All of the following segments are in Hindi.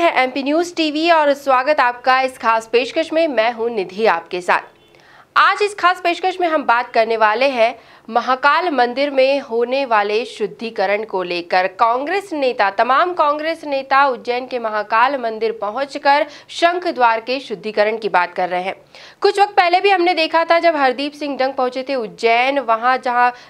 हैं एमपी न्यूज टीवी और स्वागत आपका इस खास पेशकश में। मैं हूं निधि आपके साथ। आज इस खास पेशकश में हम बात करने वाले हैं महाकाल मंदिर में होने वाले शुद्धिकरण को लेकर। तमाम कांग्रेस नेता उज्जैन के महाकाल मंदिर पहुंचकर शंख द्वार के शुद्धिकरण की बात कर रहे हैं। कुछ वक्त पहले भी हमने देखा था जब हरदीप सिंह डंग पहुंचे थे उज्जैन,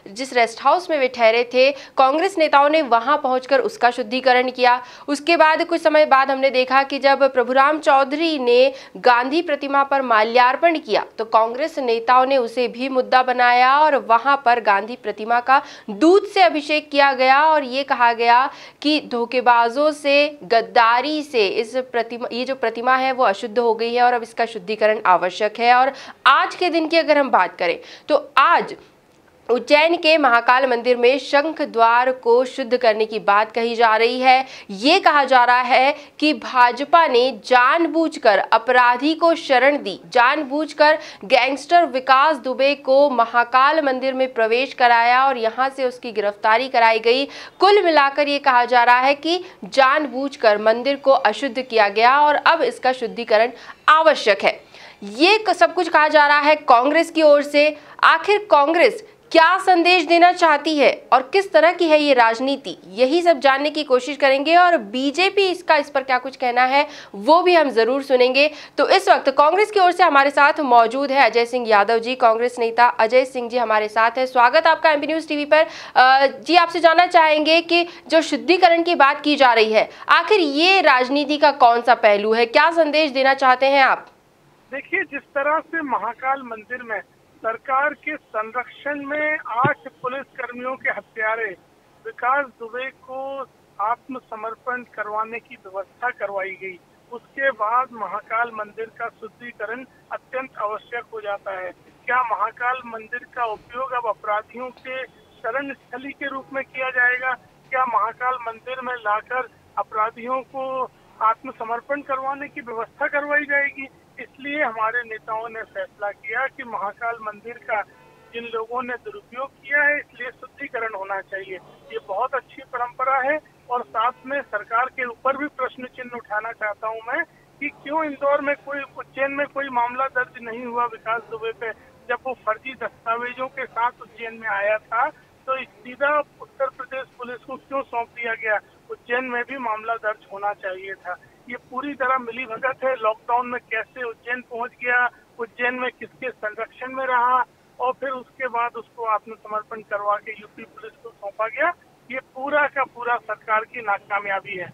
जिस रेस्ट हाउस में वे ठहरे थे, कांग्रेस नेताओं ने वहां पहुंचकर उसका शुद्धिकरण किया। उसके बाद कुछ समय बाद हमने देखा कि जब प्रभुराम चौधरी ने गांधी प्रतिमा पर माल्यार्पण किया तो कांग्रेस नेताओं ने उसे भी मुद्दा बनाया और वहां पर गांधी प्रतिमा का दूध से अभिषेक किया गया और ये कहा गया कि धोखेबाजों से, गद्दारी से ये जो प्रतिमा है वो अशुद्ध हो गई है और अब इसका शुद्धिकरण आवश्यक है। और आज के दिन की अगर हम बात करें तो आज उज्जैन के महाकाल मंदिर में शंख द्वार को शुद्ध करने की बात कही जा रही है। ये कहा जा रहा है कि भाजपा ने जानबूझकर अपराधी को शरण दी, जानबूझकर गैंगस्टर विकास दुबे को महाकाल मंदिर में प्रवेश कराया और यहां से उसकी गिरफ्तारी कराई गई। कुल मिलाकर ये कहा जा रहा है कि जानबूझकर मंदिर को अशुद्ध किया गया और अब इसका शुद्धिकरण आवश्यक है। ये सब कुछ कहा जा रहा है कांग्रेस की ओर से। आखिर कांग्रेस क्या संदेश देना चाहती है और किस तरह की है ये राजनीति, यही सब जानने की कोशिश करेंगे और बीजेपी इस पर क्या कुछ कहना है वो भी हम जरूर सुनेंगे। तो इस वक्त कांग्रेस की ओर से हमारे साथ मौजूद है अजय सिंह यादव जी। कांग्रेस नेता अजय सिंह जी हमारे साथ है। स्वागत आपका एमपी न्यूज टीवी पर। जी, आपसे जानना चाहेंगे कि जो शुद्धिकरण की बात की जा रही है, आखिर ये राजनीति का कौन सा पहलू है, क्या संदेश देना चाहते हैं आप? देखिए, जिस तरह से महाकाल मंदिर में सरकार के संरक्षण में 8 पुलिस कर्मियों के हत्यारे विकास दुबे को आत्मसमर्पण करवाने की व्यवस्था करवाई गई, उसके बाद महाकाल मंदिर का शुद्धिकरण अत्यंत आवश्यक हो जाता है। क्या महाकाल मंदिर का उपयोग अब अपराधियों के शरण स्थली के रूप में किया जाएगा? क्या महाकाल मंदिर में लाकर अपराधियों को आत्मसमर्पण करवाने की व्यवस्था करवाई जाएगी? इसलिए हमारे नेताओं ने फैसला किया कि महाकाल मंदिर का जिन लोगों ने दुरुपयोग किया है, इसलिए शुद्धिकरण होना चाहिए। ये बहुत अच्छी परंपरा है और साथ में सरकार के ऊपर भी प्रश्न चिन्ह उठाना चाहता हूं मैं कि क्यों उज्जैन में कोई मामला दर्ज नहीं हुआ विकास दुबे पे। जब वो फर्जी दस्तावेजों के साथ उज्जैन में आया था तो सीधा उत्तर प्रदेश पुलिस को क्यों सौंप दिया गया? उज्जैन में भी मामला दर्ज होना चाहिए था। ये पूरी तरह मिली भगत है। लॉकडाउन में कैसे उज्जैन पहुंच गया, उज्जैन में किसके संरक्षण में रहा और फिर उसके बाद उसको आत्मसमर्पण करवा के यूपी पुलिस को सौंपा गया, ये पूरा का पूरा सरकार की नाकामयाबी है।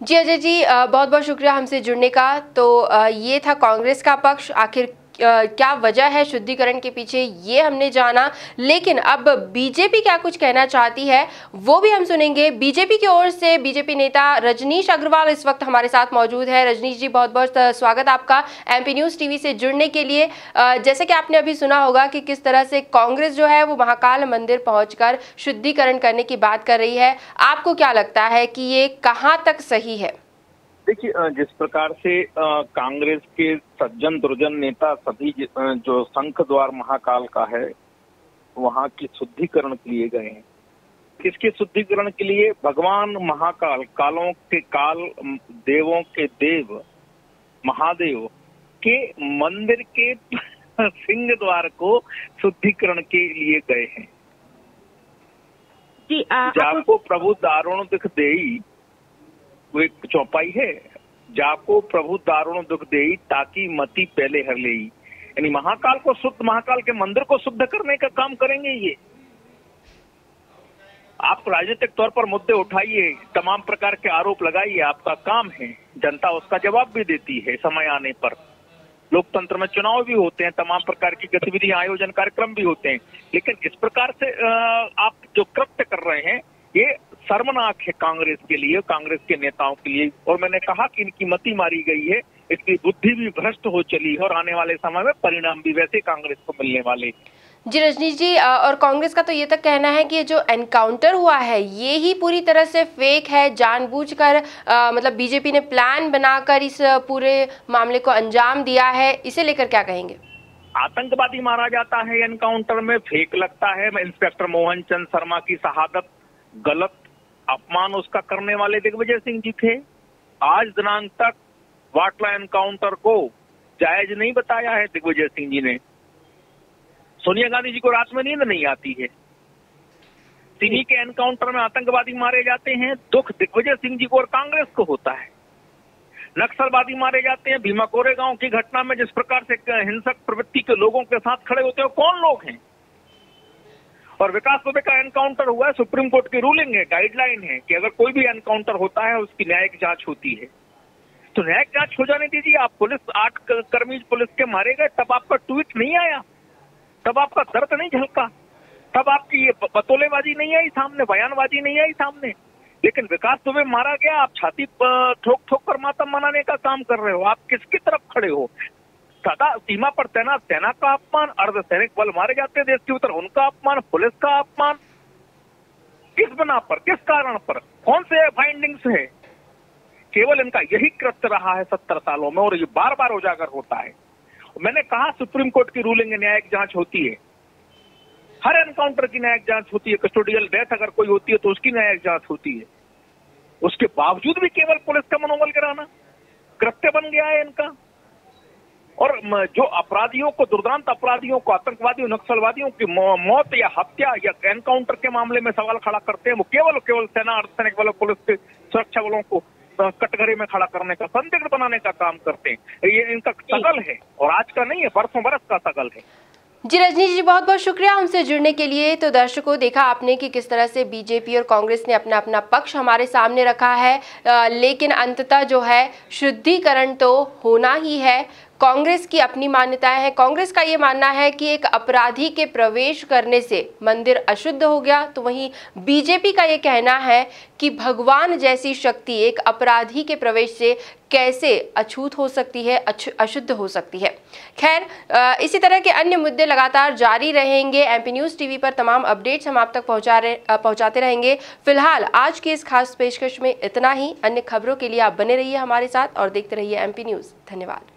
जी अजय जी, बहुत बहुत शुक्रिया हमसे जुड़ने का। तो ये था कांग्रेस का पक्ष, आखिर क्या वजह है शुद्धिकरण के पीछे ये हमने जाना, लेकिन अब बीजेपी क्या कुछ कहना चाहती है वो भी हम सुनेंगे। बीजेपी की ओर से बीजेपी नेता रजनीश अग्रवाल इस वक्त हमारे साथ मौजूद है। रजनीश जी, बहुत बहुत स्वागत आपका एमपी न्यूज टीवी से जुड़ने के लिए। जैसे कि आपने अभी सुना होगा कि किस तरह से कांग्रेस जो है वो महाकाल मंदिर पहुंचकर शुद्धिकरण करने की बात कर रही है, आपको क्या लगता है कि ये कहाँ तक सही है? देखिए, जिस प्रकार से कांग्रेस के सज्जन दुर्जन नेता सभी जो शंख द्वार महाकाल का है वहां की शुद्धिकरण के लिए गए हैं। किसके शुद्धिकरण के लिए? भगवान महाकाल, कालों के काल, देवों के देव महादेव के मंदिर के सिंह द्वार को शुद्धिकरण के लिए गए हैं। जाको प्रभु दारुण दुख देई, वो एक चौपाई है, जाको प्रभु दारुण दुख देई ताकि मति पहले हर लेई। यानी महाकाल के मंदिर को शुद्ध करने का काम करेंगे ये। आप राजनीतिक तौर पर मुद्दे उठाइए, तमाम प्रकार के आरोप लगाइए, आपका काम है, जनता उसका जवाब भी देती है समय आने पर। लोकतंत्र में चुनाव भी होते हैं, तमाम प्रकार की गतिविधियां, आयोजन, कार्यक्रम भी होते हैं, लेकिन इस प्रकार से आप जो कृत्य कर रहे हैं ये शर्मनाक है कांग्रेस के लिए, कांग्रेस के नेताओं के लिए। और मैंने कहा कि इनकी मति मारी गई है, इसकी बुद्धि भी भ्रष्ट हो चली है और आने वाले समय में परिणाम भी वैसे कांग्रेस को मिलने वाले। जी रजनीश जी, और कांग्रेस का तो ये तक कहना है कि जो एनकाउंटर हुआ है ये ही पूरी तरह से फेक है, जानबूझकर मतलब बीजेपी ने प्लान बनाकर इस पूरे मामले को अंजाम दिया है। इसे लेकर क्या कहेंगे? आतंकवादी मारा जाता है एनकाउंटर में, फेक लगता है। इंस्पेक्टर मोहन चंद शर्मा की शहादत गलत, अपमान उसका करने वाले दिग्विजय सिंह जी थे। आज दिनांक तक वाटला एनकाउंटर को जायज नहीं बताया है दिग्विजय सिंह जी ने। सोनिया गांधी जी को रात में नींद नहीं आती है। सिमी के एनकाउंटर में आतंकवादी मारे जाते हैं, दुख दिग्विजय सिंह जी को और कांग्रेस को होता है। नक्सलवादी मारे जाते हैं, भीमा कोरेगांव की घटना में जिस प्रकार से हिंसक प्रवृत्ति के लोगों के साथ खड़े होते हैं वो कौन लोग हैं। और विकास दुबे का एनकाउंटर हुआ है, सुप्रीम कोर्ट की रूलिंग है, गाइडलाइन है कि अगर कोई भी एनकाउंटर होता है उसकी न्यायिक जांच होती है। तो न्यायिक जांच हो जाने दीजिए। आप पुलिस 8 कर्मी पुलिस के मारे गए, तब आपका ट्वीट नहीं आया, तब आपका दर्द नहीं झलका, तब आपकी ये बतौलेबाजी नहीं आई सामने, बयानबाजी नहीं आई सामने। लेकिन विकास दुबे मारा गया, आप छाती ठोक ठोक कर मातम मनाने का काम कर रहे हो। आप किसकी तरफ खड़े हो? सदा सीमा पर तैनात सेना का अपमान, अर्धसैनिक बल मारे जाते हैं देश के भीतर, उनका अपमान, पुलिस का अपमान, किस बना पर, किस कारण पर, कौन से फाइंडिंग्स है? केवल इनका यही कृत्य रहा है 70 सालों में और ये बार बार उजागर होता है। मैंने कहा सुप्रीम कोर्ट की रूलिंग है, न्यायिक जांच होती है, हर एनकाउंटर की न्यायिक जांच होती है, कस्टोडियल डेथ अगर कोई होती है तो उसकी न्यायिक जांच होती है। उसके बावजूद भी केवल पुलिस का मनोबल गिराना कृत्य बन गया है इनका। और जो अपराधियों को, दुर्दांत अपराधियों को, आतंकवादियों, नक्सलवादियों की मौत या हत्या या एनकाउंटर के मामले में सवाल खड़ा करते हैं, वो केवल सेना, अर्धसैनिक बलों, पुलिस के सुरक्षा बलों को कटघरे में खड़ा करने का, संदिग्ध बनाने का काम करते हैं। ये इनका सगल है और आज का नहीं है, बरसों बरस का सगल है। जी रजनी जी, बहुत बहुत शुक्रिया हमसे जुड़ने के लिए। तो दर्शकों, देखा आपने कि किस तरह से बीजेपी और कांग्रेस ने अपना अपना पक्ष हमारे सामने रखा है, लेकिन अंततः जो है शुद्धिकरण तो होना ही है। कांग्रेस की अपनी मान्यताएं हैं। कांग्रेस का ये मानना है कि एक अपराधी के प्रवेश करने से मंदिर अशुद्ध हो गया, तो वहीं बीजेपी का ये कहना है कि भगवान जैसी शक्ति एक अपराधी के प्रवेश से कैसे अछूत हो सकती है, अशुद्ध हो सकती है। खैर, इसी तरह के अन्य मुद्दे लगातार जारी रहेंगे। एमपी न्यूज़ टीवी पर तमाम अपडेट्स हम आप तक पहुंचाते रहेंगे। फिलहाल आज की इस खास पेशकश में इतना ही। अन्य खबरों के लिए आप बने रहिए हमारे साथ और देखते रहिए एमपी न्यूज़। धन्यवाद।